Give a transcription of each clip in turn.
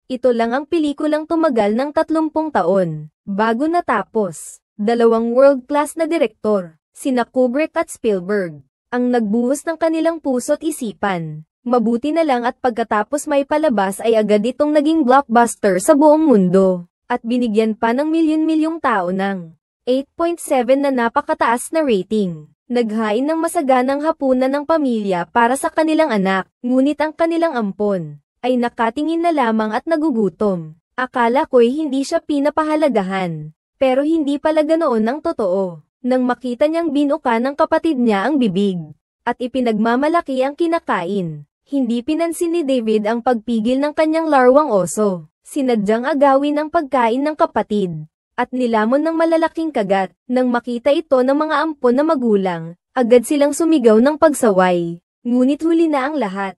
Ito lang ang pelikulang tumagal ng 30 taon, bago natapos. Dalawang world-class na direktor, sina Kubrick at Spielberg, ang nagbuhos ng kanilang puso't isipan. Mabuti na lang at pagkatapos may palabas ay agad itong naging blockbuster sa buong mundo, at binigyan pa ng milyon-milyong tao ng 8.7 na napakataas na rating. Naghain ng masaganang hapunan ng pamilya para sa kanilang anak, ngunit ang kanilang ampon ay nakatingin na lamang at nagugutom. Akala ko'y hindi siya pinapahalagahan, pero hindi pala ganoon ang totoo. Nang makita niyang binuka ng kapatid niya ang bibig, at ipinagmamalaki ang kinakain, hindi pinansin ni David ang pagpigil ng kanyang larwang oso. Sinadyang agawin ang pagkain ng kapatid, at nilamon ng malalaking kagat. Nang makita ito ng mga ampon na magulang, agad silang sumigaw ng pagsaway. Ngunit huli na ang lahat.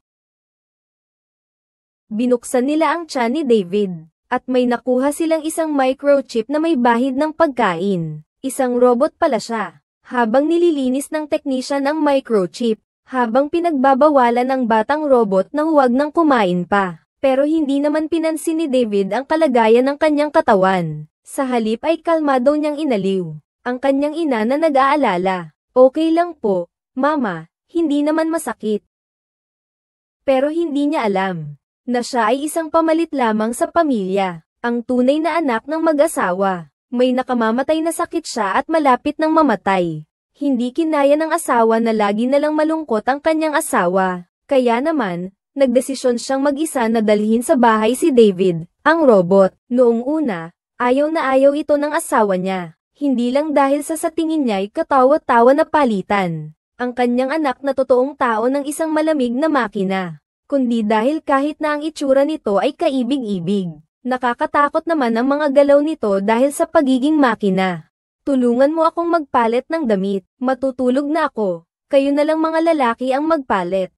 Binuksan nila ang tiyan ni David, at may nakuha silang isang microchip na may bahid ng pagkain. Isang robot pala siya. Habang nililinis ng technician ang microchip, habang pinagbabawalan ng batang robot na huwag nang kumain pa. Pero hindi naman pinansin ni David ang kalagayan ng kanyang katawan. Sa halip ay kalmado niyang inaliw ang kanyang ina na nag-aalala. Okay lang po, Mama, hindi naman masakit. Pero hindi niya alam na siya ay isang pamalit lamang sa pamilya, ang tunay na anak ng mag-asawa. May nakamamatay na sakit siya at malapit nang mamatay. Hindi kinaya ng asawa na lagi na lang malungkot ang kanyang asawa. Kaya naman, nagdesisyon siyang mag-isa na dalhin sa bahay si David, ang robot. Noong una, ayaw na ayaw ito ng asawa niya. Hindi lang dahil sa tingin niya ay katawa-tawa na palitan ang kanyang anak na totoong tao ng isang malamig na makina, kundi dahil kahit na ang itsura nito ay kaibig-ibig. Nakakatakot naman ang mga galaw nito dahil sa pagiging makina. Tulungan mo akong magpalit ng damit, matutulog na ako, kayo na lang mga lalaki ang magpalit.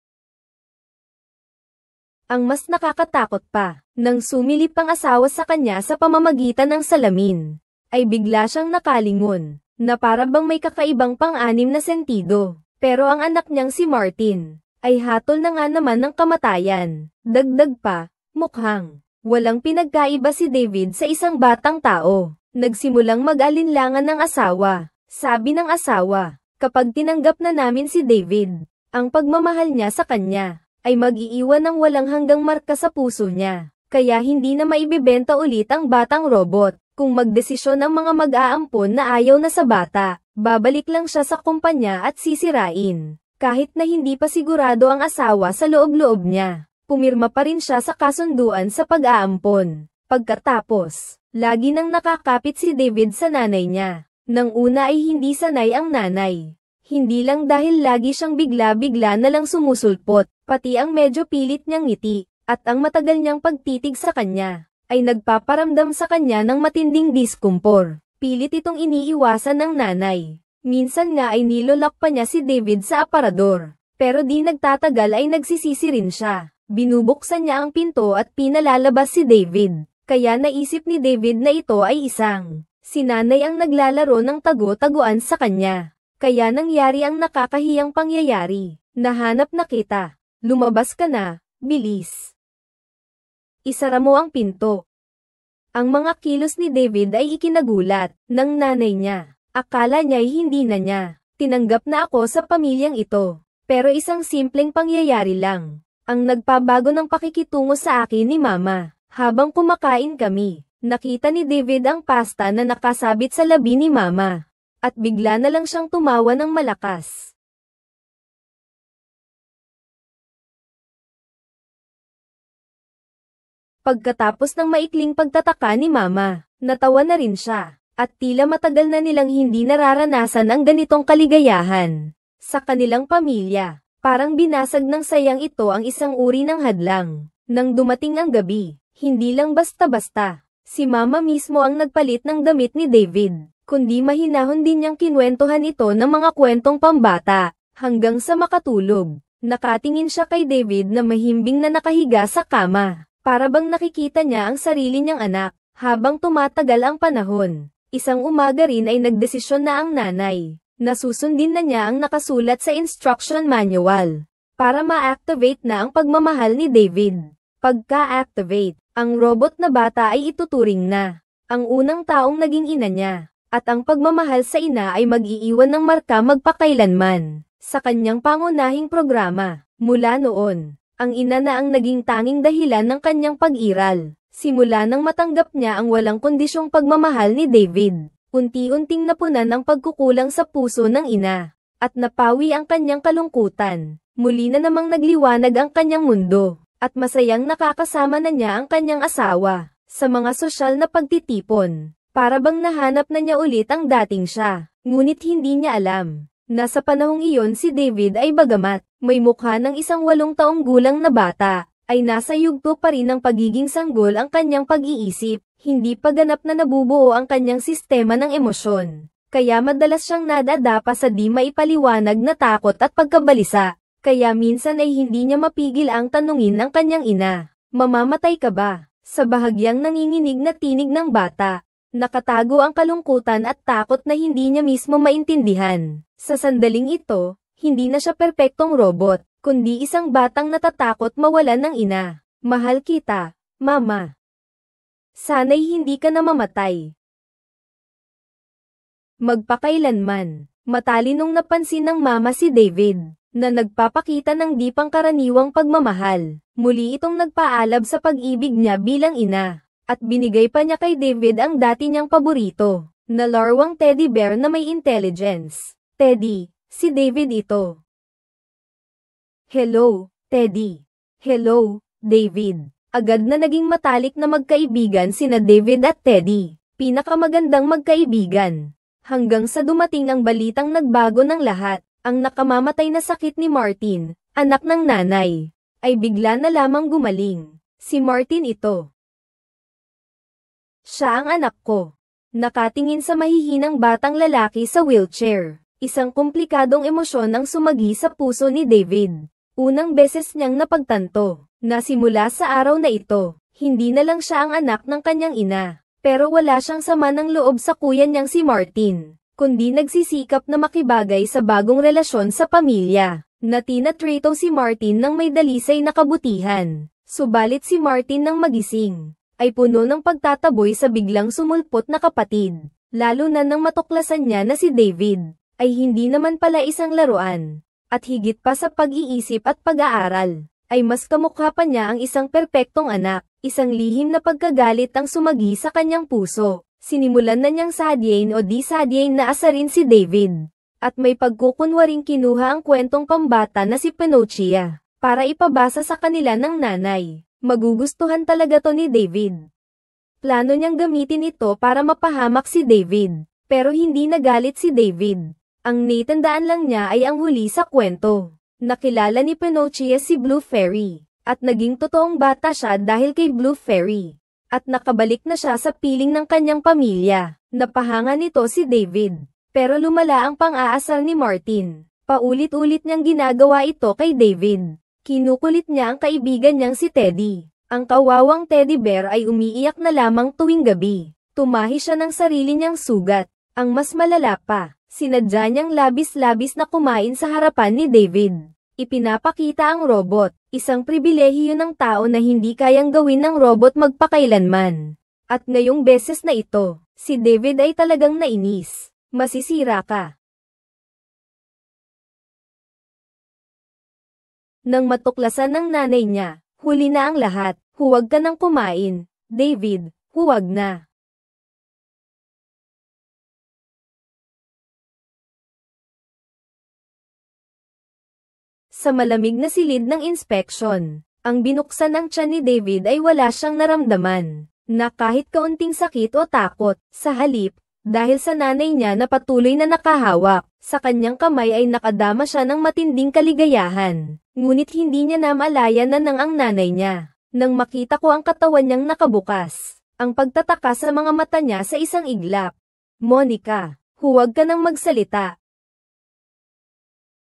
Ang mas nakakatakot pa, nang sumilip ang asawa sa kanya sa pamamagitan ng salamin, ay bigla siyang nakalingon, na para bang may kakaibang pang-anim na sentido. Pero ang anak niyang si Martin, ay hatol na nga naman ng kamatayan. Dagdag pa, mukhang walang pinagkaiba si David sa isang batang tao. Nagsimulang mag-alinlangan ng asawa. Sabi ng asawa, kapag tinanggap na namin si David, ang pagmamahal niya sa kanya ay mag-iiwan ng walang hanggang marka sa puso niya. Kaya hindi na maibibenta ulit ang batang robot. Kung magdesisyon ang mga mag-aampon na ayaw na sa bata, babalik lang siya sa kumpanya at sisirain. Kahit na hindi pa sigurado ang asawa sa loob-loob niya, pumirma pa rin siya sa kasunduan sa pag-aampon. Pagkatapos, lagi nang nakakapit si David sa nanay niya. Nang una ay hindi sanay ang nanay. Hindi lang dahil lagi siyang bigla-bigla na lang sumusulpot, pati ang medyo pilit niyang ngiti, at ang matagal niyang pagtitig sa kanya, ay nagpaparamdam sa kanya ng matinding diskumpor. Pilit itong iniiwasan ng nanay. Minsan nga ay nilolak pa niya si David sa aparador. Pero di nagtatagal ay nagsisisi rin siya. Binubuksan niya ang pinto at pinalalabas si David. Kaya naisip ni David na ito ay isang si nanay ang naglalaro ng tago-taguan sa kanya. Kaya nangyari ang nakakahiyang pangyayari. Nahanap na kita. Lumabas ka na, bilis. Isara mo ang pinto. Ang mga kilos ni David ay ikinagulat ng nanay niya. Akala niya'y hindi na niya tinanggap na ako sa pamilyang ito. Pero isang simpleng pangyayari lang ang nagpabago ng pakikitungo sa akin ni Mama. Habang kumakain kami, nakita ni David ang pasta na nakasabit sa labi ni Mama. At bigla na lang siyang tumawa ng malakas. Pagkatapos ng maikling pagtataka ni Mama, natawa na rin siya, at tila matagal na nilang hindi nararanasan ang ganitong kaligayahan. Sa kanilang pamilya, parang binasag ng sayang ito ang isang uri ng hadlang. Nang dumating ang gabi, hindi lang basta-basta, si Mama mismo ang nagpalit ng damit ni David, kundi mahinahon din niyang kinwentuhan ito ng mga kwentong pambata, hanggang sa makatulog. Nakatingin siya kay David na mahimbing na nakahiga sa kama. Para bang nakikita niya ang sarili niyang anak. Habang tumatagal ang panahon, isang umaga rin ay nagdesisyon na ang nanay, na susundin na niya ang nakasulat sa instruction manual, para ma-activate na ang pagmamahal ni David. Pagka-activate, Ang robot na bata ay ituturing na ang unang taong naging ina niya, at ang pagmamahal sa ina ay mag-iiwan ng marka magpakailanman sa kanyang pangunahing programa. Mula noon, ang ina na ang naging tanging dahilan ng kanyang pag-iral. Simula nang matanggap niya ang walang kondisyong pagmamahal ni David, unti-unting napunan ang pagkukulang sa puso ng ina, at napawi ang kanyang kalungkutan. Muli na namang nagliwanag ang kanyang mundo, at masayang nakakasama na niya ang kanyang asawa sa mga sosyal na pagtitipon. Para bang nahanap na niya ulit ang dating siya, ngunit hindi niya alam na sa panahong iyon si David ay bagamat may mukha ng isang 8 taong gulang na bata, ay nasa yugto pa rin ng pagiging sanggol ang kanyang pag-iisip, hindi pa ganap na nabubuo ang kanyang sistema ng emosyon. Kaya madalas siyang nadadapa sa di maipaliwanag na takot at pagkabalisa. Kaya minsan ay hindi niya mapigil ang tanungin ng kanyang ina, "Mamamatay ka ba?" Sa bahagyang nanginginig na tinig ng bata, nakatago ang kalungkutan at takot na hindi niya mismo maintindihan. Sa sandaling ito, hindi na siya perpektong robot, kundi isang batang natatakot mawalan ng ina. "Mahal kita, Mama. Sana'y hindi ka na mamatay." Magpakailanman, matalinong napansin ng mama si David, na nagpapakita ng di pangkaraniwang pagmamahal. Muli itong nagpaalab sa pag-ibig niya bilang ina, at binigay pa niya kay David ang dati niyang paborito, na larwang teddy bear na may intelligence. "Teddy, si David ito." "Hello, Teddy." "Hello, David." Agad na naging matalik na magkaibigan sina David at Teddy, pinakamagandang magkaibigan. Hanggang sa dumating ang balitang nagbago ng lahat, ang nakamamatay na sakit ni Martin, anak ng nanay, ay bigla na lamang gumaling. Si Martin ito. "Siya ang anak ko." Nakatingin sa mahihinang batang lalaki sa wheelchair. Isang komplikadong emosyon ang sumagi sa puso ni David. Unang beses niyang napagtanto, na simula sa araw na ito, hindi na lang siya ang anak ng kanyang ina, pero wala siyang sama ng loob sa kuya niyang si Martin, kundi nagsisikap na makibagay sa bagong relasyon sa pamilya, na tinatrato si Martin ng may dalisay na kabutihan. Subalit si Martin nang magising, ay puno ng pagtataboy sa biglang sumulpot na kapatid, lalo na nang matuklasan niya na si David ay hindi naman pala isang laruan, at higit pa sa pag-iisip at pag-aaral, ay mas kamukha pa niya ang isang perpektong anak. Isang lihim na pagkagalit ang sumagi sa kanyang puso. Sinimulan na niyang sadyain o di sadyain na asarin si David, at may pagkukunwaring kinuha ang kwentong pambata na si Pinocchio, para ipabasa sa kanila ng nanay. Magugustuhan talaga to ni David. Plano niyang gamitin ito para mapahamak si David, pero hindi nagalit si David. Ang natandaan lang niya ay ang huli sa kwento. Nakilala ni Pinocchio si Blue Fairy, at naging totoong bata siya dahil kay Blue Fairy. At nakabalik na siya sa piling ng kanyang pamilya. Napahanga nito si David, pero lumala ang pang-aasar ni Martin. Paulit-ulit niyang ginagawa ito kay David. Kinukulit niya ang kaibigan niyang si Teddy. Ang kawawang teddy bear ay umiiyak na lamang tuwing gabi. Tumahi siya ng sarili niyang sugat. Ang mas malala pa, sinadya niyang labis-labis na kumain sa harapan ni David. Ipinapakita ang robot, isang pribilehiyo ng tao na hindi kayang gawin ng robot magpakailanman. At ngayong beses na ito, si David ay talagang nainis. "Masisira ka." Nang matuklasan ng nanay niya, huli na ang lahat. "Huwag ka nang kumain, David, huwag na." Sa malamig na silid ng inspeksyon, ang binuksan ng tiyan ni David ay wala siyang naramdaman, na kahit kaunting sakit o takot. Sa halip, dahil sa nanay niya na patuloy na nakahawak, sa kanyang kamay ay nakadama siya ng matinding kaligayahan. Ngunit hindi niya namalayan na nang ang nanay niya. Nang makita ko ang katawan niyang nakabukas, ang pagtataka sa mga mata niya sa isang iglap. "Monica, huwag ka nang magsalita."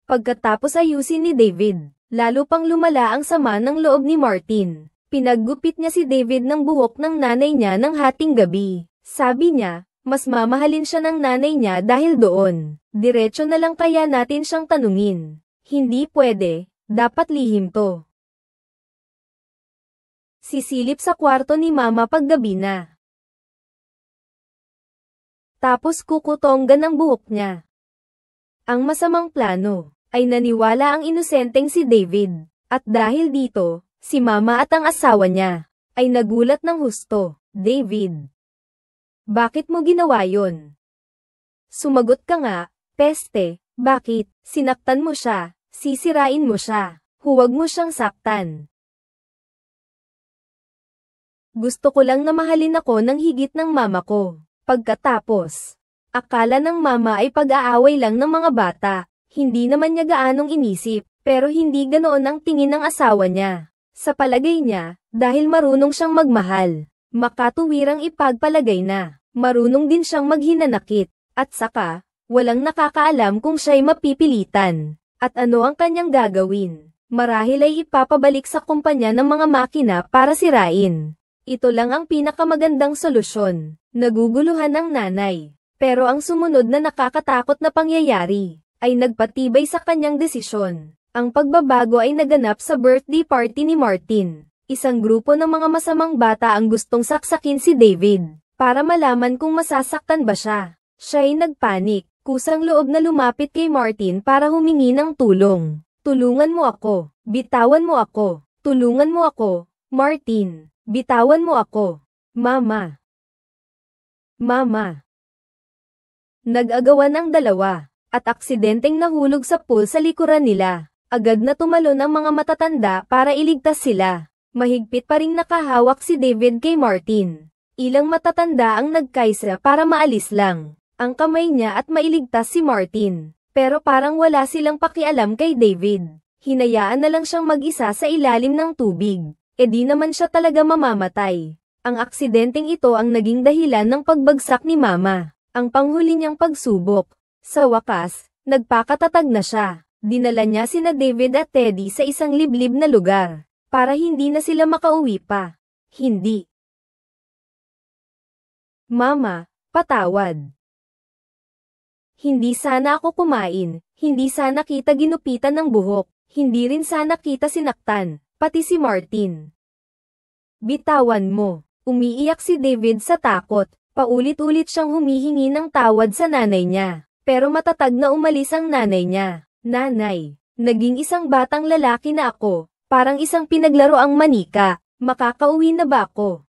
Pagkatapos ayusin ni David, lalo pang lumala ang sama ng loob ni Martin. Pinaggupit niya si David ng buhok ng nanay niya ng hating gabi. Sabi niya, mas mamahalin siya ng nanay niya dahil doon. "Diretso na lang kaya natin siyang tanungin." "Hindi pwede, dapat lihim to." Sisilip sa kwarto ni Mama paggabi na. Tapos kukutonggan ang buhok niya. Ang masamang plano ay naniwala ang inosenteng si David. At dahil dito, si Mama at ang asawa niya ay nagulat ng husto. David, bakit mo ginawa yon? Sumagot ka nga, peste, bakit? Sinaktan mo siya, sisirain mo siya, huwag mo siyang saktan. Gusto ko lang na mahalin ako ng higit ng mama ko. Pagkatapos, akala ng mama ay pag-aaway lang ng mga bata, hindi naman niya gaanong inisip, pero hindi ganoon ang tingin ng asawa niya. Sa palagay niya, dahil marunong siyang magmahal, makatuwirang ipagpalagay na, marunong din siyang maghinanakit, at saka, walang nakakaalam kung siya'y mapipilitan, at ano ang kanyang gagawin. Marahil ay ipapabalik sa kumpanya ng mga makina para sirain. Ito lang ang pinakamagandang solusyon. Naguguluhan ang nanay. Pero ang sumunod na nakakatakot na pangyayari, ay nagpatibay sa kanyang desisyon. Ang pagbabago ay naganap sa birthday party ni Martin. Isang grupo ng mga masamang bata ang gustong saksakin si David, para malaman kung masasaktan ba siya. Siya ay nagpanik, kusang loob na lumapit kay Martin para humingi ng tulong. Tulungan mo ako, bitawan mo ako, tulungan mo ako, Martin, bitawan mo ako, Mama. Mama. Nag-agawan ang dalawa, at aksidenteng nahulog sa pool sa likuran nila. Agad na tumalon ang mga matatanda para iligtas sila. Mahigpit pa ring nakahawak si David kay Martin. Ilang matatanda ang nagkaisa para maalis lang ang kamay niya at mailigtas si Martin. Pero parang wala silang pakialam kay David. Hinayaan na lang siyang mag-isa sa ilalim ng tubig. E di naman siya talaga mamamatay. Ang aksidenteng ito ang naging dahilan ng pagbagsak ni Mama. Ang panghuli niyang pagsubok. Sa wakas, nagpakatatag na siya. Dinala niya sina David at Teddy sa isang liblib na lugar. Para hindi na sila makauwi pa. Hindi. Mama, patawad. Hindi sana ako kumain, hindi sana kita ginupitan ng buhok, hindi rin sana kita sinaktan, pati si Martin. Bitawan mo. Umiiyak si David sa takot, paulit-ulit siyang humihingi ng tawad sa nanay niya. Pero matatag na umalis ang nanay niya. Nanay, naging isang batang lalaki na ako, parang isang pinaglaroang manika, makakauwi na ba ako?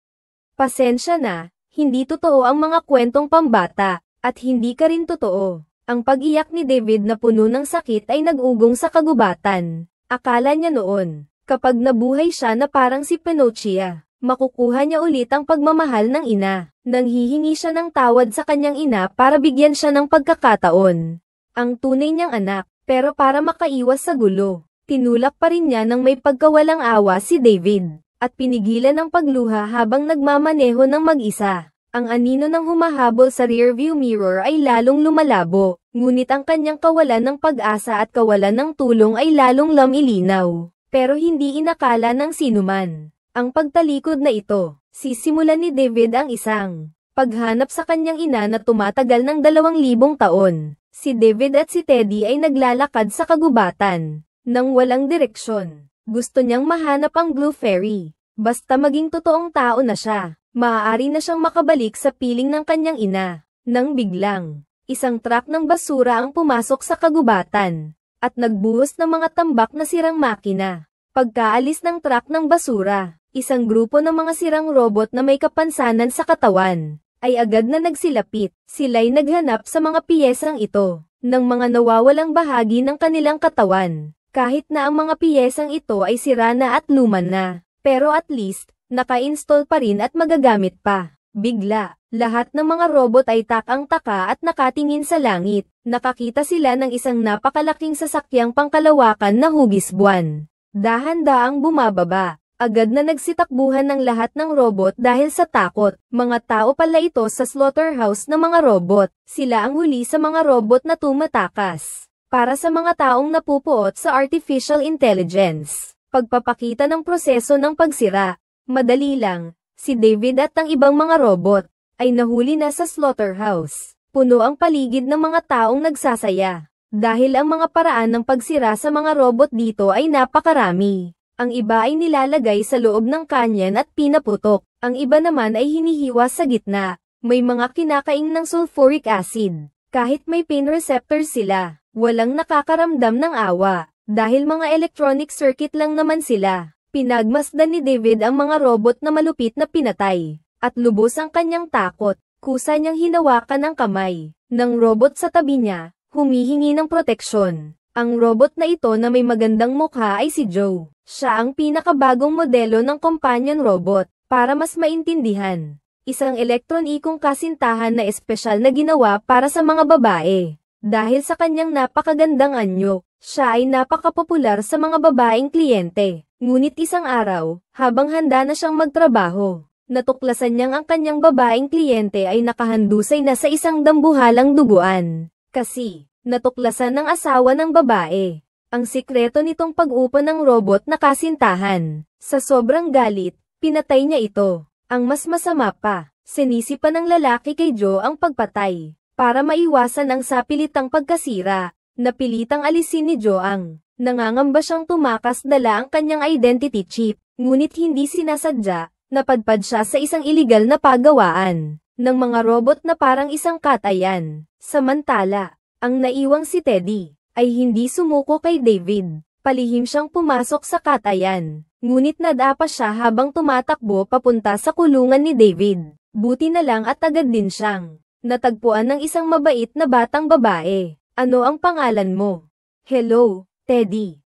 Pasensya na, hindi totoo ang mga kwentong pambata. At hindi ka rin totoo. Ang pag-iyak ni David na puno ng sakit ay nag-ugong sa kagubatan. Akala niya noon, kapag nabuhay siya na parang si Pinocchio, makukuha niya ulit ang pagmamahal ng ina. Nanghihingi siya ng tawad sa kanyang ina para bigyan siya ng pagkakataon. Ang tunay niyang anak, pero para makaiwas sa gulo, tinulak pa rin niya ng may pagkawalang awa si David, at pinigilan ang pagluha habang nagmamaneho ng mag-isa. Ang anino ng humahabol sa rearview mirror ay lalong lumalabo, ngunit ang kanyang kawalan ng pag-asa at kawalan ng tulong ay lalong lumilinaw. Pero hindi inakala ng sinuman. Ang pagtalikod na ito, sisimulan ni David ang isang paghanap sa kanyang ina na tumatagal ng 2,000 taon. Si David at si Teddy ay naglalakad sa kagubatan, nang walang direksyon. Gusto niyang mahanap ang Blue Fairy. Basta maging totoong tao na siya, maaari na siyang makabalik sa piling ng kanyang ina. Nang biglang, isang truck ng basura ang pumasok sa kagubatan, at nagbuhos ng mga tambak na sirang makina. Pagkaalis ng truck ng basura, isang grupo ng mga sirang robot na may kapansanan sa katawan, ay agad na nagsilapit. Sila'y naghanap sa mga piyesang ito, ng mga nawawalang bahagi ng kanilang katawan. Kahit na ang mga piyesang ito ay sira na at luma na, pero at least, naka-install pa rin at magagamit pa. Bigla, lahat ng mga robot ay takang-taka at nakatingin sa langit. Nakakita sila ng isang napakalaking sasakyang pangkalawakan na hugis buwan. Dahan-daang bumababa. Agad na nagsitakbuhan ng lahat ng robot dahil sa takot. Mga tao pala ito sa slaughterhouse ng mga robot. Sila ang huli sa mga robot na tumatakas. Para sa mga taong napupuot sa artificial intelligence. Pagpapakita ng proseso ng pagsira. Madali lang, si David at ang ibang mga robot ay nahuli na sa slaughterhouse. Puno ang paligid ng mga taong nagsasaya. Dahil ang mga paraan ng pagsira sa mga robot dito ay napakarami. Ang iba ay nilalagay sa loob ng kanyan at pinaputok. Ang iba naman ay hinihiwa sa gitna. May mga kinakain ng sulfuric acid. Kahit may pain receptors sila, walang nakakaramdam ng awa. Dahil mga electronic circuit lang naman sila. Pinagmasdan ni David ang mga robot na malupit na pinatay. At lubos ang kanyang takot. Kusa niyang hinawakan ang kamay ng robot sa tabi niya, humihingi ng proteksyon. Ang robot na ito na may magandang mukha ay si Joe. Siya ang pinakabagong modelo ng companion robot. Para mas maintindihan, isang elektronikong kasintahan na espesyal na ginawa para sa mga babae. Dahil sa kanyang napakagandang anyo, siya ay napakapopular sa mga babaeng kliyente. Ngunit isang araw, habang handa na siyang magtrabaho, natuklasan niyang ang kanyang babaeng kliyente ay nakahandusay na sa isang dambuhalang duguan. Kasi, natuklasan ng asawa ng babae ang sikreto nitong pag-upa ng robot na kasintahan. Sa sobrang galit, pinatay niya ito. Ang mas masama pa, sinisipan ng lalaki kay Joe ang pagpatay. Para maiwasan ang sapilitang pagkasira, napilitang alisin ni Joe ang nangangamba siyang tumakas dala ang kanyang identity chip. Ngunit hindi sinasadya, napadpad siya sa isang iligal na pagawaan ng mga robot na parang isang katayan. Samantala, ang naiwang si Teddy ay hindi sumuko kay David. Palihim siyang pumasok sa katayan. Ngunit nadapa siya habang tumatakbo papunta sa kulungan ni David. Buti na lang at agad din siyang natagpuan ng isang mabait na batang babae. Ano ang pangalan mo? Hello, Teddy.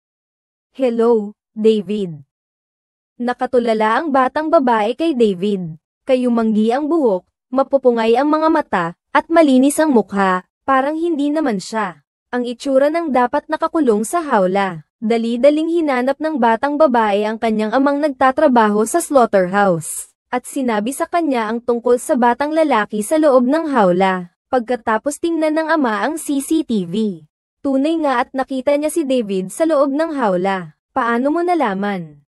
Hello, David. Nakatulala ang batang babae kay David. Kayumanggi ang buhok, mapupungay ang mga mata, at malinis ang mukha. Parang hindi naman siya ang itsura ng dapat nakakulong sa hawla. Dali-daling hinanap ng batang babae ang kanyang amang nagtatrabaho sa slaughterhouse, at sinabi sa kanya ang tungkol sa batang lalaki sa loob ng hawla. Pagkatapos tingnan ng ama ang CCTV. Tunay nga at nakita niya si David sa loob ng hawla. Paano mo nalaman?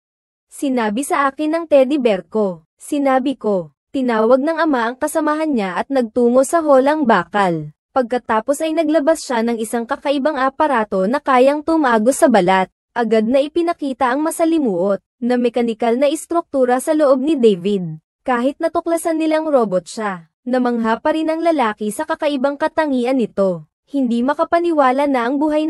Sinabi sa akin ng teddy bear ko. Sinabi ko. Tinawag ng ama ang kasamahan niya at nagtungo sa holang bakal. Pagkatapos ay naglabas siya ng isang kakaibang aparato na kayang tumago sa balat. Agad na ipinakita ang masalimuot na mekanikal na istruktura sa loob ni David. Kahit natuklasan nilang robot siya, namangha pa rin ang lalaki sa kakaibang katangian nito. Hindi makapaniwala na ang buhay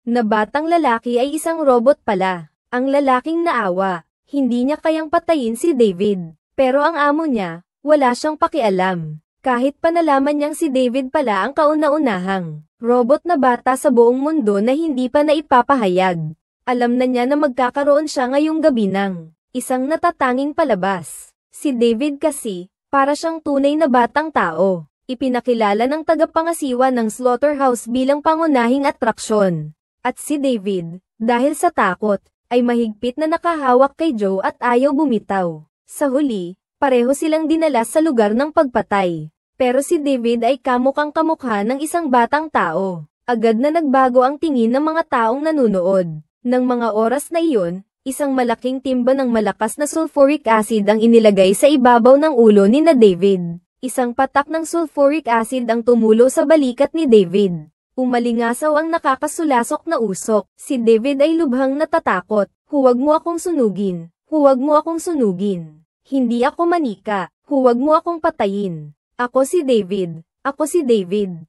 na batang lalaki ay isang robot pala. Ang lalaking naawa, hindi niya kayang patayin si David. Pero ang amo niya, wala siyang pakialam. Kahit pa nalaman niyang si David pala ang kauna-unahang robot na bata sa buong mundo na hindi pa naipapahayag. Alam na niya na magkakaroon siya ngayong gabi ng isang natatanging palabas. Si David kasi, para siyang tunay na batang tao. Ipinakilala ng tagapangasiwa ng slaughterhouse bilang pangunahing atraksyon. At si David, dahil sa takot, ay mahigpit na nakahawak kay Joe at ayaw bumitaw. Sa huli, pareho silang dinala sa lugar ng pagpatay. Pero si David ay kamukhang kamukha ng isang batang tao. Agad na nagbago ang tingin ng mga taong nanunood. Nang mga oras na iyon, isang malaking timba ng malakas na sulfuric acid ang inilagay sa ibabaw ng ulo ni David. Isang patak ng sulfuric acid ang tumulo sa balikat ni David. Umalingasaw ang nakakasulasok na usok. Si David ay lubhang natatakot. Huwag mo akong sunugin. Huwag mo akong sunugin. Hindi ako manika. Huwag mo akong patayin. Ako si David. Ako si David.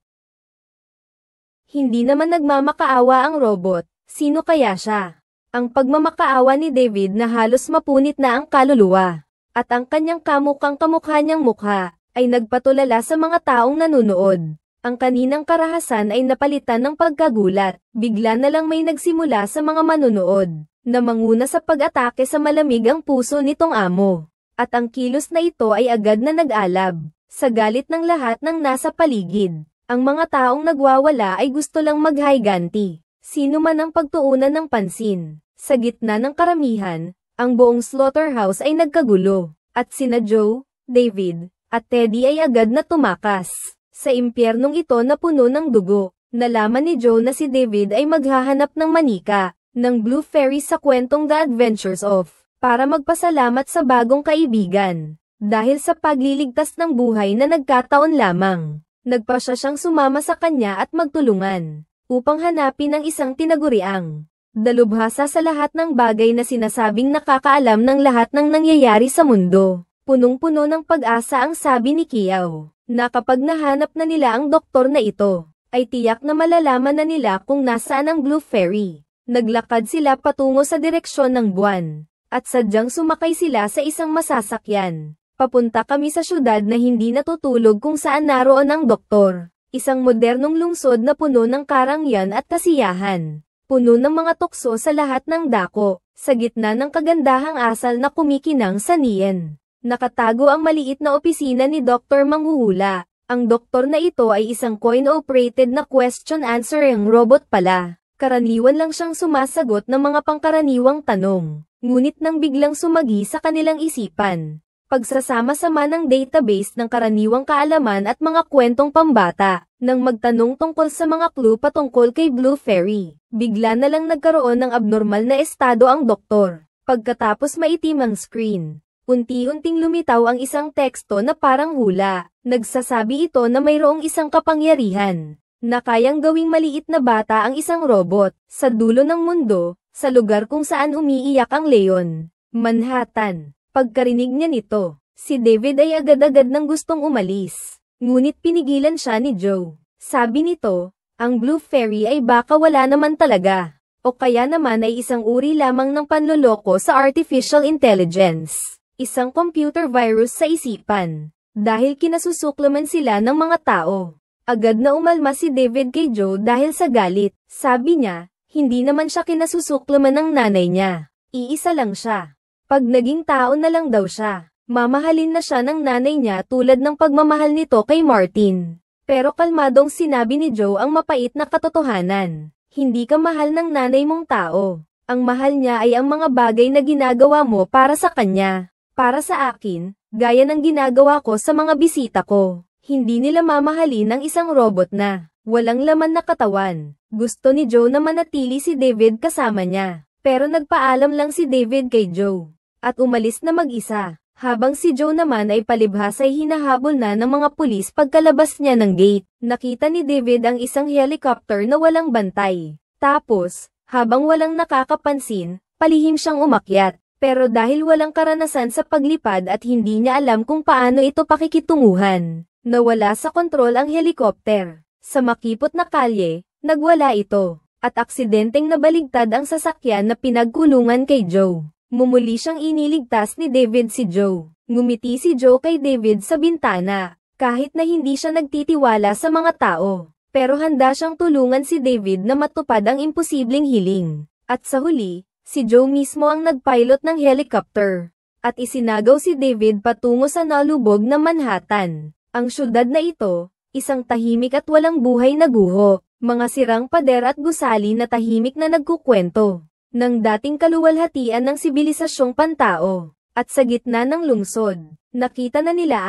Hindi naman nagmamakaawa ang robot. Sino kaya siya? Ang pagmamakaawa ni David na halos mapunit na ang kaluluwa. At ang kanyang kamukhang kamukha niyang mukha ay nagpatulala sa mga taong nanunood. Ang kaninang karahasan ay napalitan ng pagkagulat. Bigla na lang may nagsimula sa mga manunood na manguna sa pag-atake sa malamig ang puso nitong amo. At ang kilos na ito ay agad na nag-alab. Sa galit ng lahat ng nasa paligid, ang mga taong nagwawala ay gusto lang maghiganti. Sino man ang pagtuunan ng pansin. Sa gitna ng karamihan, ang buong slaughterhouse ay nagkagulo. At sina Joe, David, at Teddy ay agad na tumakas. Sa impyernong ito na puno ng dugo, nalaman ni Joe na si David ay maghahanap ng manika, ng Blue Fairy sa kwentong The Adventures of, para magpasalamat sa bagong kaibigan. Dahil sa pagliligtas ng buhay na nagkataon lamang, nagpasya siyang sumama sa kanya at magtulungan, upang hanapin ang isang tinaguriang dalubhasa sa lahat ng bagay na sinasabing nakakaalam ng lahat ng nangyayari sa mundo. Punong-puno ng pag-asa ang sabi ni Kiao, na kapag nahanap na nila ang doktor na ito, ay tiyak na malalaman na nila kung nasaan ang Blue Fairy. Naglakad sila patungo sa direksyon ng buwan, at sadyang sumakay sila sa isang masasakyan. Papunta kami sa syudad na hindi natutulog kung saan naroon ang doktor. Isang modernong lungsod na puno ng karangyan at kasiyahan. Puno ng mga tukso sa lahat ng dako, sa gitna ng kagandahang asal na kumikinang sa niyan. Nakatago ang maliit na opisina ni Dr. Manghuhula. Ang doktor na ito ay isang coin-operated na question-answering robot pala. Karaniwan lang siyang sumasagot ng mga pangkaraniwang tanong. Ngunit nang biglang sumagi sa kanilang isipan. Pagsasama-sama ng database ng karaniwang kaalaman at mga kwentong pambata, nang magtanong tungkol sa mga clue patungkol kay Blue Fairy. Bigla na lang nagkaroon ng abnormal na estado ang doktor. Pagkatapos maitim ang screen, unti-unting lumitaw ang isang teksto na parang hula. Nagsasabi ito na mayroong isang kapangyarihan, na kayang gawing maliit na bata ang isang robot, sa dulo ng mundo, sa lugar kung saan umiiyak ang leon. Manhattan. Pagkarinig niya nito, si David ay agad-agad nang gustong umalis. Ngunit pinigilan siya ni Joe. Sabi nito, ang Blue Fairy ay baka wala naman talaga. O kaya naman ay isang uri lamang ng panloloko sa artificial intelligence. Isang computer virus sa isipan. Dahil kinasusuklaman sila ng mga tao. Agad na umalma si David kay Joe dahil sa galit. Sabi niya, hindi naman siya kinasusuklaman ng nanay niya. Iisa lang siya. Pag naging tao na lang daw siya, mamahalin na siya ng nanay niya tulad ng pagmamahal nito kay Martin. Pero kalmadong sinabi ni Joe ang mapait na katotohanan. Hindi ka mahal ng nanay mong tao. Ang mahal niya ay ang mga bagay na ginagawa mo para sa kanya. Para sa akin, gaya ng ginagawa ko sa mga bisita ko. Hindi nila mamahalin ng isang robot na walang laman na katawan. Gusto ni Joe na manatili si David kasama niya. Pero nagpaalam lang si David kay Joe. At umalis na mag-isa, habang si Joe naman ay palibhas ay hinahabol na ng mga pulis pagkalabas niya ng gate. Nakita ni David ang isang helicopter na walang bantay. Tapos, habang walang nakakapansin, palihim siyang umakyat. Pero dahil walang karanasan sa paglipad at hindi niya alam kung paano ito pakikitunguhan, nawala sa kontrol ang helicopter. Sa makipot na kalye, nagwala ito, at aksidenteng nabaligtad ang sasakyan na pinagkulungan kay Joe. Mumuli siyang iniligtas ni David si Joe. Ngumiti si Joe kay David sa bintana, kahit na hindi siya nagtitiwala sa mga tao. Pero handa siyang tulungan si David na matupad ang imposibleng hiling. At sa huli, si Joe mismo ang nagpilot ng helicopter. At isinagaw si David patungo sa nalubog na Manhattan. Ang syudad na ito, isang tahimik at walang buhay na guho. Mga sirang pader at gusali na tahimik na nagkukwento ng dating kaluwalhatian ng sibilisasyong pantao. At sa gitna ng lungsod, nakita na nila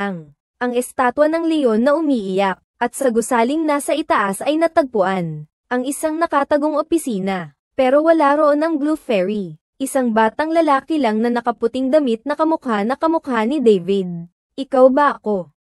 ang estatwa ng leon na umiiyak, at sa gusaling nasa itaas ay natagpuan ang isang nakatagong opisina. Pero wala roon ang Blue Fairy, isang batang lalaki lang na nakaputing damit na kamukha ni David. Ikaw ba ako?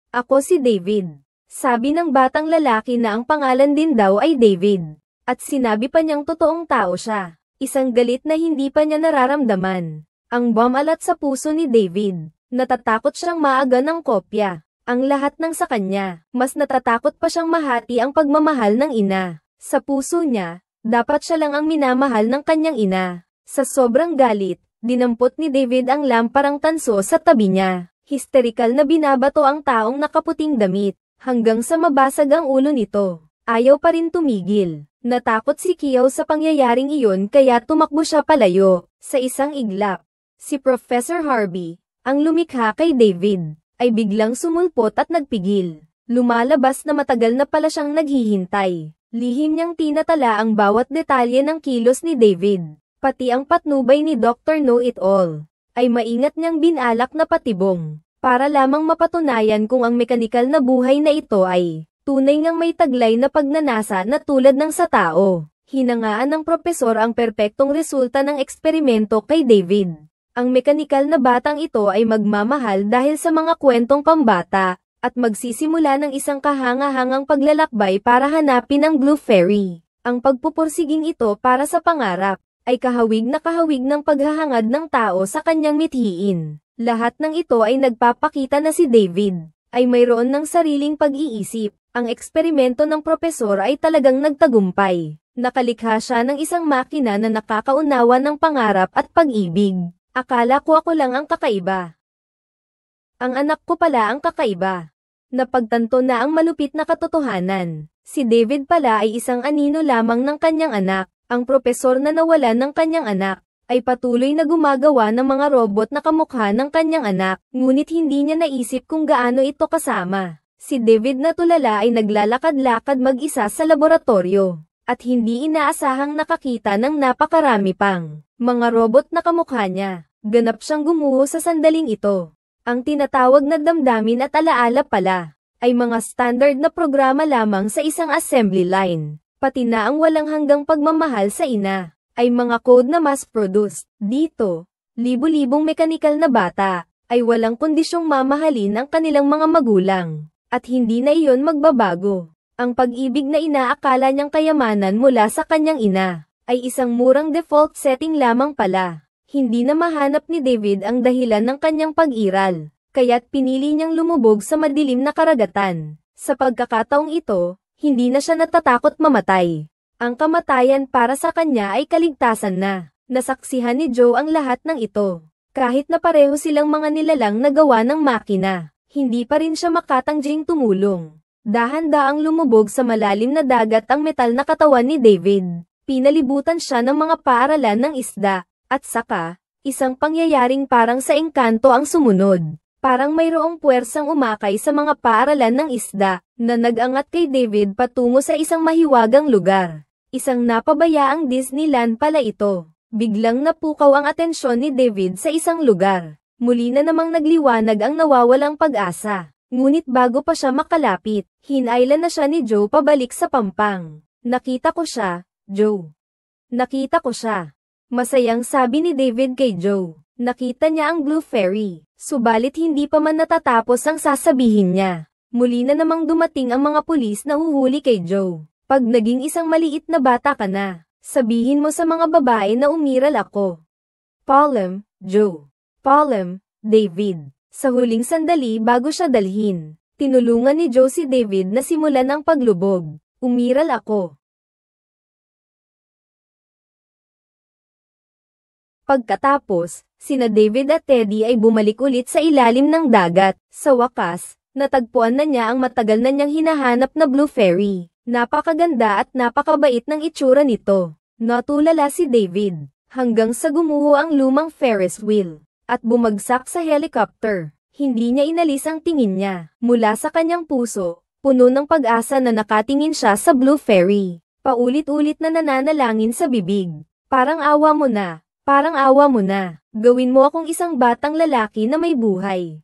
Ako si David. Sabi ng batang lalaki na ang pangalan din daw ay David. At sinabi pa niyang totoong tao siya. Isang galit na hindi pa niya nararamdaman. Ang bumalat sa puso ni David. Natatakot siyang maaga ng kopya. Ang lahat ng sa kanya. Mas natatakot pa siyang mahati ang pagmamahal ng ina. Sa puso niya, dapat siya lang ang minamahal ng kanyang ina. Sa sobrang galit, dinampot ni David ang lamparang tanso sa tabi niya. Histerikal na binabato ang taong nakaputing damit. Hanggang sa mabasag ang ulo nito. Ayaw pa rin tumigil. Natakot si Kiao sa pangyayaring iyon kaya tumakbo siya palayo. Sa isang iglap, si Professor Harvey, ang lumikha kay David, ay biglang sumulpot at nagpigil. Lumalabas na matagal na pala siyang naghihintay. Lihim niyang tinatala ang bawat detalye ng kilos ni David. Pati ang patnubay ni Dr. Know-It-All, ay maingat niyang binalak na patibong. Para lamang mapatunayan kung ang mekanikal na buhay na ito ay tunay ngang may taglay na pagnanasa na tulad ng sa tao. Hinangaan ng propesor ang perpektong resulta ng eksperimento kay David. Ang mekanikal na batang ito ay magmamahal dahil sa mga kwentong pambata, at magsisimula ng isang kahanga-hangang paglalakbay para hanapin ang Blue Fairy. Ang pagpupursiging ito para sa pangarap, ay kahawig na kahawig ng paghahangad ng tao sa kanyang mithiin. Lahat ng ito ay nagpapakita na si David, ay mayroon ng sariling pag-iisip. Ang eksperimento ng propesor ay talagang nagtagumpay. Nakalikha siya ng isang makina na nakakaunawa ng pangarap at pag-ibig. Akala ko ako lang ang kakaiba. Ang anak ko pala ang kakaiba. Napagtanto na ang malupit na katotohanan. Si David pala ay isang anino lamang ng kanyang anak. Ang propesor na nawalan ng kanyang anak, ay patuloy na gumagawa ng mga robot na kamukha ng kanyang anak, ngunit hindi niya naisip kung gaano ito kasama. Si David na tulala ay naglalakad-lakad mag-isa sa laboratorio, at hindi inaasahang nakakita ng napakarami pang mga robot na kamukha niya. Ganap siyang gumuho sa sandaling ito. Ang tinatawag na damdamin at alaala pala, ay mga standard na programa lamang sa isang assembly line. Pati na ang walang hanggang pagmamahal sa ina, ay mga code na mass-produced. Dito, libu-libong mekanikal na bata, ay walang kondisyong mamahalin ang kanilang mga magulang. At hindi na iyon magbabago. Ang pag-ibig na inaakala niyang kayamanan mula sa kanyang ina, ay isang murang default setting lamang pala. Hindi na mahanap ni David ang dahilan ng kanyang pag-iral, kaya't pinili niyang lumubog sa madilim na karagatan. Sa pagkakataong ito, hindi na siya natatakot mamatay. Ang kamatayan para sa kanya ay kaligtasan na. Nasaksihan ni Joe ang lahat ng ito. Kahit na pareho silang mga nilalang na gawa ng makina, hindi pa rin siya makatangjing tumulong. Dahan-daang lumubog sa malalim na dagat ang metal na katawan ni David. Pinalibutan siya ng mga paaralan ng isda, at saka, isang pangyayaring parang sa engkanto ang sumunod. Parang mayroong puwersang umakay sa mga paaralan ng isda, na nag-angat kay David patungo sa isang mahiwagang lugar. Isang napabayaang Disneyland pala ito. Biglang napukaw ang atensyon ni David sa isang lugar. Muli na namang nagliwanag ang nawawalang pag-asa. Ngunit bago pa siya makalapit, hinailan na siya ni Joe pabalik sa pampang. Nakita ko siya, Joe. Nakita ko siya. Masayang sabi ni David kay Joe. Nakita niya ang Blue Fairy. Subalit hindi pa man natatapos ang sasabihin niya. Muli na namang dumating ang mga pulis na huhuli kay Joe. Pag naging isang maliit na bata ka na, sabihin mo sa mga babae na umiral ako. Palm, Joe. Palm, David. Sa huling sandali bago siya dalhin, tinulungan ni Joe si David na simulan ang paglubog. Umiral ako. Pagkatapos, sina David at Teddy ay bumalik ulit sa ilalim ng dagat. Sa wakas, natagpuan na niya ang matagal na niyang hinahanap na Blue Fairy. Napakaganda at napakabait ng itsura nito. Natulala si David, hanggang sa gumuho ang lumang Ferris wheel, at bumagsak sa helicopter. Hindi niya inalis ang tingin niya. Mula sa kanyang puso, puno ng pag-asa na nakatingin siya sa Blue Fairy. Paulit-ulit na nananalangin sa bibig. Parang awa mo na. Parang awa mo na. Gawin mo akong isang batang lalaki na may buhay.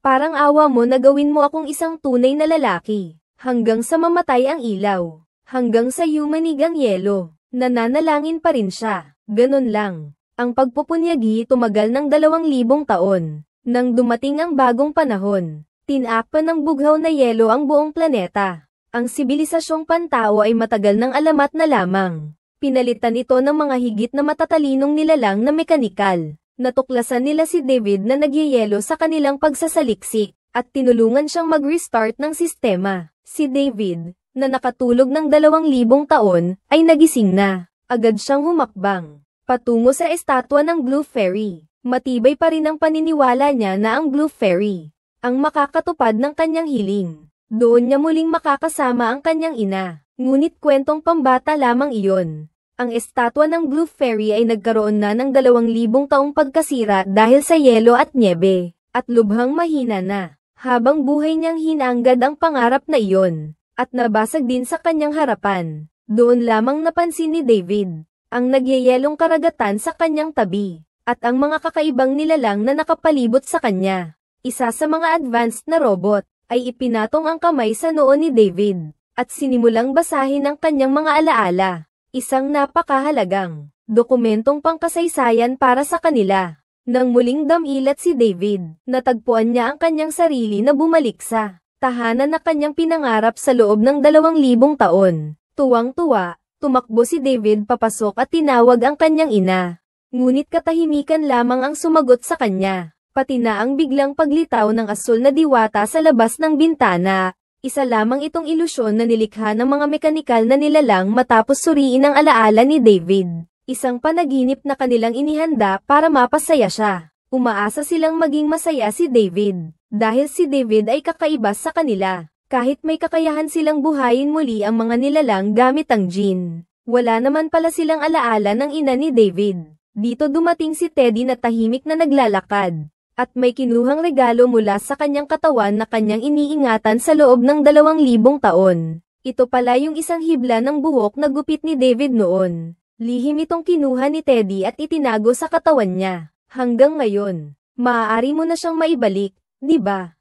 Parang awa mo na gawin mo akong isang tunay na lalaki. Hanggang sa mamatay ang ilaw. Hanggang sa yumanig ang yelo. Nananalangin pa rin siya. Ganon lang. Ang pagpupunyagi tumagal ng 2,000 taon. Nang dumating ang bagong panahon, tinakpan ng bughaw na yelo ang buong planeta. Ang sibilisasyong pantao ay matagal ng alamat na lamang. Pinalitan ito ng mga higit na matatalinong nilalang na mekanikal. Natuklasan nila si David na nagyayelo sa kanilang pagsasaliksik, at tinulungan siyang mag-restart ng sistema. Si David, na nakatulog ng 2,000 taon, ay nagising na. Agad siyang humakbang patungo sa estatwa ng Blue Fairy. Matibay pa rin ang paniniwala niya na ang Blue Fairy ang makakatupad ng kanyang hiling. Doon niya muling makakasama ang kanyang ina. Ngunit kwentong pambata lamang iyon. Ang estatwa ng Blue Fairy ay nagkaroon na ng 2,000 taong pagkasira dahil sa yelo at nyebe, at lubhang mahina na. Habang buhay niyang hinanggad ang pangarap na iyon, at nabasag din sa kanyang harapan. Doon lamang napansin ni David ang nagyayelong karagatan sa kanyang tabi, at ang mga kakaibang nilalang na nakapalibot sa kanya. Isa sa mga advanced na robot ay ipinatong ang kamay sa noo ni David, at sinimulang basahin ang kanyang mga alaala. Isang napakahalagang dokumentong pangkasaysayan para sa kanila. Nang muling damilat si David, natagpuan niya ang kanyang sarili na bumalik sa tahanan na kanyang pinangarap sa loob ng 2,000 taon. Tuwang-tuwa, tumakbo si David papasok at tinawag ang kanyang ina. Ngunit katahimikan lamang ang sumagot sa kanya, pati na ang biglang paglitaw ng asul na diwata sa labas ng bintana. Isa lamang itong ilusyon na nilikha ng mga mekanikal na nilalang matapos suriin ang alaala ni David. Isang panaginip na kanilang inihanda para mapasaya siya. Umaasa silang maging masaya si David, dahil si David ay kakaiba sa kanila. Kahit may kakayahan silang buhayin muli ang mga nilalang gamit ang gin. Wala naman pala silang alaala ng ina ni David. Dito dumating si Teddy na tahimik na naglalakad. At may kinuhang regalo mula sa kanyang katawan na kanyang iniingatan sa loob ng 2,000 taon. Ito pala yung isang hibla ng buhok na gupit ni David noon. Lihim itong kinuha ni Teddy at itinago sa katawan niya. Hanggang ngayon, maaari mo na siyang maibalik, di ba?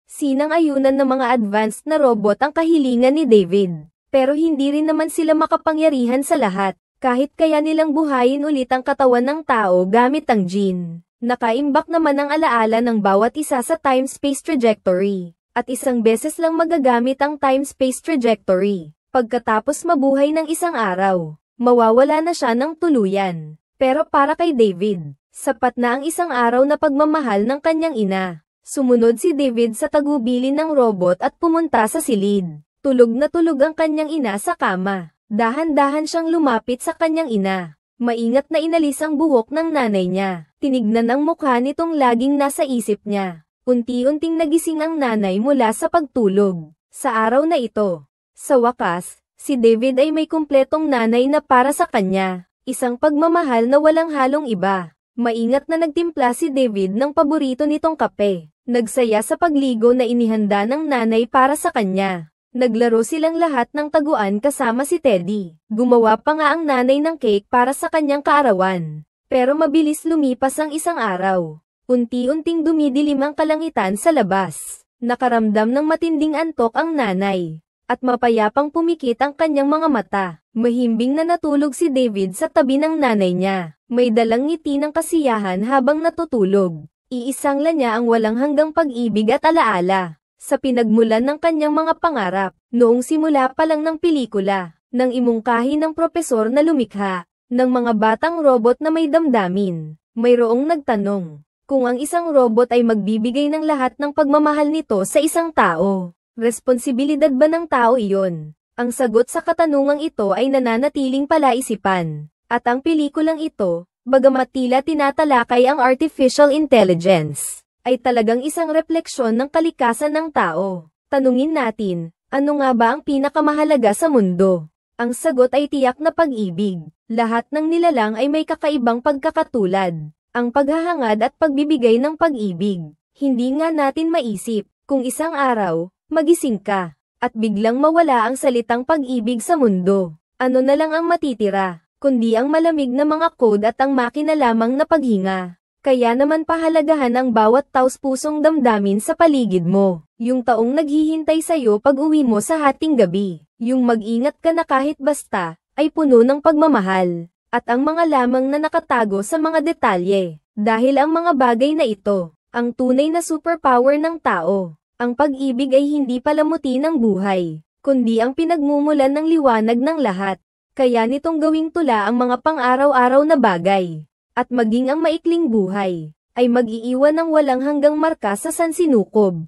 Sinang-ayunan ng mga advanced na robot ang kahilingan ni David. Pero hindi rin naman sila makapangyarihan sa lahat, kahit kaya nilang buhayin ulit ang katawan ng tao gamit ang gene. Nakaimbak naman ang alaala ng bawat isa sa time-space trajectory, at isang beses lang magagamit ang time-space trajectory. Pagkatapos mabuhay ng isang araw, mawawala na siya ng tuluyan. Pero para kay David, sapat na ang isang araw na pagmamahal ng kanyang ina. Sumunod si David sa tagubilin ng robot at pumunta sa silid. Tulog na tulog ang kanyang ina sa kama. Dahan-dahan siyang lumapit sa kanyang ina. Maingat na inalis ang buhok ng nanay niya. Tinignan ang mukha nitong laging nasa isip niya. Unti-unting nagising ang nanay mula sa pagtulog. Sa araw na ito, sa wakas, si David ay may kumpletong nanay na para sa kanya. Isang pagmamahal na walang halong iba. Maingat na nagtimpla si David ng paborito nitong kape. Nagsaya sa pagligo na inihanda ng nanay para sa kanya. Naglaro silang lahat ng taguan kasama si Teddy. Gumawa pa nga ang nanay ng cake para sa kanyang kaarawan. Pero mabilis lumipas ang isang araw. Unti-unting dumidilim ang kalangitan sa labas. Nakaramdam ng matinding antok ang nanay. At mapayapang pumikit ang kanyang mga mata. Mahimbing na natulog si David sa tabi ng nanay niya. May dalang ngiti ng kasiyahan habang natutulog. Iisangla niya ang walang hanggang pag-ibig at alaala. Sa pinagmulan ng kanyang mga pangarap, noong simula pa lang ng pelikula, nang imungkahi ng propesor na lumikha, ng mga batang robot na may damdamin. Mayroong nagtanong, kung ang isang robot ay magbibigay ng lahat ng pagmamahal nito sa isang tao, responsibilidad ba ng tao iyon? Ang sagot sa katanungang ito ay nananatiling palaisipan. At ang pelikulang ito, bagamat tila tinatalakay ang artificial intelligence, ay talagang isang refleksyon ng kalikasan ng tao. Tanungin natin, ano nga ba ang pinakamahalaga sa mundo? Ang sagot ay tiyak na pag-ibig. Lahat ng nilalang ay may kakaibang pagkakatulad. Ang paghahangad at pagbibigay ng pag-ibig. Hindi nga natin maisip, kung isang araw, magising ka, at biglang mawala ang salitang pag-ibig sa mundo. Ano na lang ang matitira? Kundi ang malamig na mga code at ang makina lamang na paghinga. Kaya naman pahalagahan ang bawat taos-pusong damdamin sa paligid mo. Yung taong naghihintay sa'yo pag uwi mo sa hating gabi. Yung mag-ingat ka na kahit basta, ay puno ng pagmamahal. At ang mga lamang na nakatago sa mga detalye. Dahil ang mga bagay na ito, ang tunay na superpower ng tao. Ang pag-ibig ay hindi palamuti ng buhay, kundi ang pinagmumulan ng liwanag ng lahat. Kaya nitong gawing tula ang mga pang-araw-araw na bagay, at maging ang maikling buhay, ay mag-iiwan ng walang hanggang marka sa sansinukob.